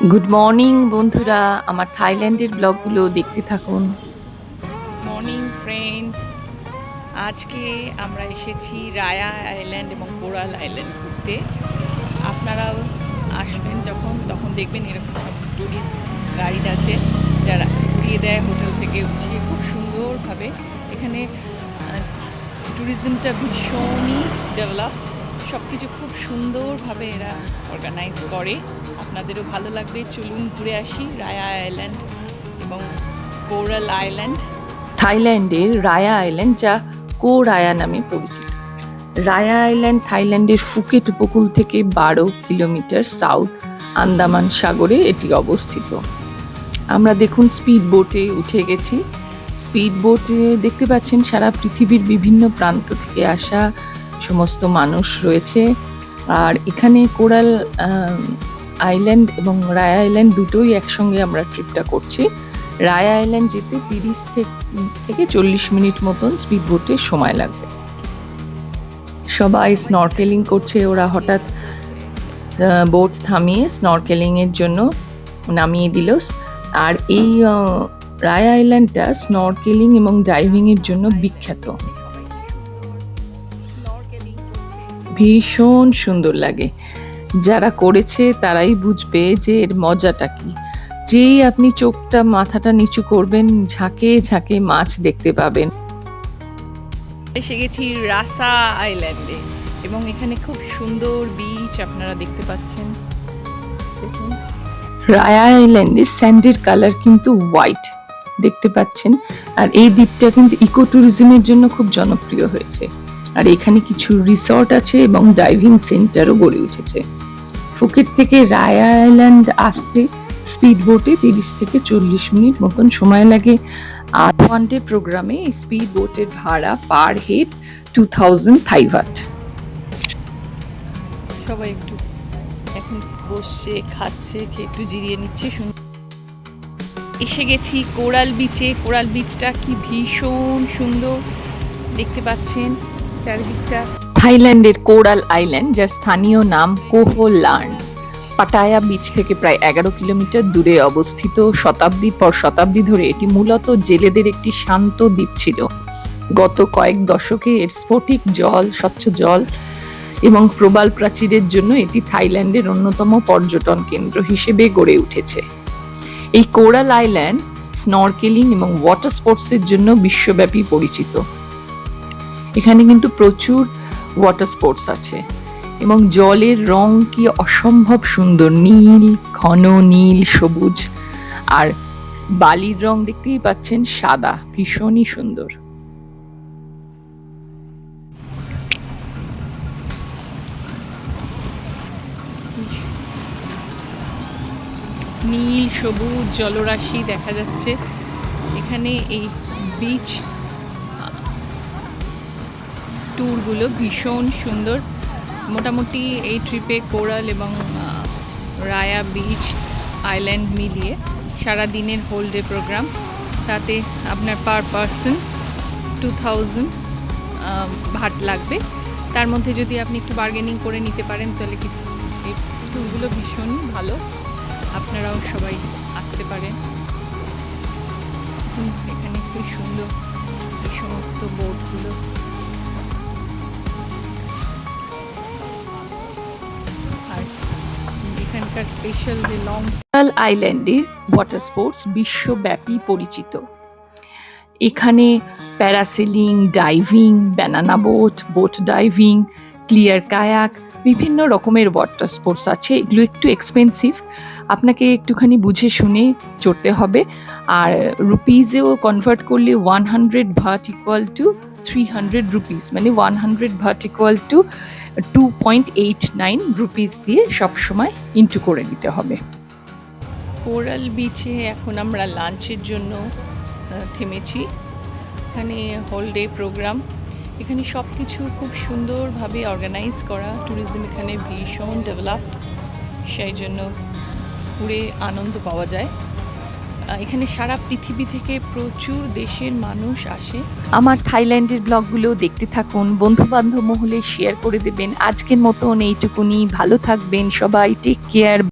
Good morning বন্ধুরা, আমার থাইল্যান্ডের ব্লগগুলো দেখতে থাকুন। মর্নিং ফ্রেন্ডস, আজকে আমরা এসেছি রায়া আইল্যান্ড এবং কোরাল আইল্যান্ড ঘুরতে। আপনারাও আসবেন তখন দেখবেন এরকম সব টুরিস্ট গাইড আছে যারা ঘুরিয়ে দেয় হোটেল থেকে উঠিয়ে খুব সুন্দরভাবে। এখানে ট্যুরিজমটা ভীষণই ডেভেলপ, সব কিছু খুব সুন্দরভাবে এরা অর্গানাইজ করে। আপনাদেরও ভালো লাগবে, চলুন ঘুরে আসি রায়া আইল্যান্ড এবং কোরাল আইল্যান্ড। থাইল্যান্ডের রায়া আইল্যান্ড, যা কো রায়া নামে পরিচিত। রায়া আইল্যান্ড থাইল্যান্ডের ফুকেট উপকূল থেকে 12 কিলোমিটার সাউথ আন্দামান সাগরে এটি অবস্থিত। আমরা দেখুন স্পিড বোটে উঠে গেছি। স্পিড বোটে দেখতে পাচ্ছেন সারা পৃথিবীর বিভিন্ন প্রান্ত থেকে আসা সমস্ত মানুষ রয়েছে। আর এখানে কোরাল আইল্যান্ড এবং রায়া আইল্যান্ড দুটোই একসঙ্গে আমরা ট্রিপটা করছি। রায়া আইল্যান্ড যেতে 30 থেকে 40 মিনিট মতন স্পিড বোটে সময় লাগবে। সবাই স্নরকেলিং করছে, ওরা হঠাৎ বোট থামিয়ে স্নরকেলিংয়ের জন্য নামিয়ে দিল। আর এই রায়া আইল্যান্ডটা স্নরকেলিং এবং ডাইভিংয়ের জন্য বিখ্যাত। ভীষণ সুন্দর লাগে, যারা করেছে তারাই বুঝবে যে এর মজাটা কি। যেই আপনি চোখটা মাথাটা নিচু করবেন, ঝাঁকে ঝাঁকে মাছ দেখতে পাবেন। এসে গেছি রাসা আইল্যান্ডে এবং এখানে খুব সুন্দর বিচ আপনারা দেখতে পাচ্ছেন। দেখুন, রায়া আইল্যান্ডের স্যান্ডের কালার কিন্তু হোয়াইট দেখতে পাচ্ছেন। আর এই দ্বীপটা কিন্তু ইকো ট্যুরিজমের জন্য খুব জনপ্রিয় হয়েছে। আর এখানে কিছু রিসর্ট আছে এবং ডাইভিং সেন্টারও গড়ে উঠেছে। ফুকেট থেকে রায়া আইল্যান্ড আসতে স্পিড বোটে 30 থেকে 40 মিনিট মতন সময় লাগে। আর ওয়ান ডে প্রোগ্রামে এই স্পিড বোটের ভাড়া পার হেড 2000 থাই বাট। সবাই একটু এখন বসছে, খাচ্ছে, খেয়ে একটু জিরিয়ে নিচ্ছে। এসে গেছি কোরাল বিচে। কোরাল বিচটা কি ভীষণ সুন্দর দেখতে পাচ্ছেন চারিদিকটা। থাইল্যান্ডের কোরাল আইল্যান্ড, যার স্থানীয় নাম কোহোলার্ন, পাটায়া বিচ থেকে প্রায় 11 কিলোমিটার দূরে অবস্থিত। শতাব্দীর পর শতাব্দী ধরে এটি মূলত জেলেদের একটি শান্ত দ্বীপ ছিল। গত কয়েক দশকে এর স্ফটিক জল, স্বচ্ছ জল এবং প্রবাল প্রাচীরের জন্য এটি থাইল্যান্ডের অন্যতম পর্যটন কেন্দ্র হিসেবে গড়ে উঠেছে। এই কোরাল আইল্যান্ড স্নরকেলিং এবং ওয়াটার স্পোর্টসের জন্য বিশ্বব্যাপী পরিচিত। এখানে কিন্তু প্রচুর ওয়াটার স্পোর্টস আছে এবং জলের রং কি অসম্ভব সুন্দর, নীল, ঘন নীল, সবুজ। আর বালির রং দেখতেই পাচ্ছেন সাদা, ভীষণই সুন্দর। নীল সবুজ জলরাশি দেখা যাচ্ছে এখানে। এই বিচ ট্যুরগুলো ভীষণ সুন্দর। মোটামুটি এই ট্রিপে কোরাল এবং রায়া বিচ আইল্যান্ড মিলিয়ে সারা দিনের হোল ডে প্রোগ্রাম। তাতে আপনার পার পারসন 2000 ভাট লাগবে। তার মধ্যে যদি আপনি একটু বার্গেনিং করে নিতে পারেন তাহলে কি এই ট্যুরগুলো ভীষণই ভালো। আপনারাও সবাই আসতে পারেন। এখানে খুব সুন্দর এই সমস্ত বোটগুলো। আর এখানকার স্পেশাল যে লং কোরাল আইল্যান্ডের ওয়াটার স্পোর্টস বিশ্বব্যাপী পরিচিত। এখানে parasailing, diving, banana boat, boat diving, clear kayak, বিভিন্ন রকমের ওয়াটার স্পোর্টস আছে। এগুলো একটু এক্সপেন্সিভ, আপনাকে একটুখানি বুঝে শুনে চড়তে হবে। আর রুপিজেও কনভার্ট করলে 100 ভাট ইকুয়াল টু 300 রুপিস, মানে 100 ভাট ইকুয়াল টু 2.89 রুপিস দিয়ে সবসময় ইন্টু করে নিতে হবে। কোরাল বিচে এখন আমরা লাঞ্চের জন্য থেমেছি। এখানে হোল ডে প্রোগ্রাম, এখানে সব কিছু খুব সুন্দরভাবে অর্গানাইজ করা। ট্যুরিজম এখানে ভীষণ ডেভেলপড, সেই জন্য ঘুরে আনন্দ পাওয়া যায়। এখানে সারা পৃথিবী থেকে প্রচুর দেশের মানুষ আসে। আমার থাইল্যান্ডের ব্লগগুলো দেখতে থাকুন, বন্ধু বান্ধব মহলে শেয়ার করে দেবেন। আজকের মতন এইটুকুনি, ভালো থাকবেন সবাই, টেক কেয়ার।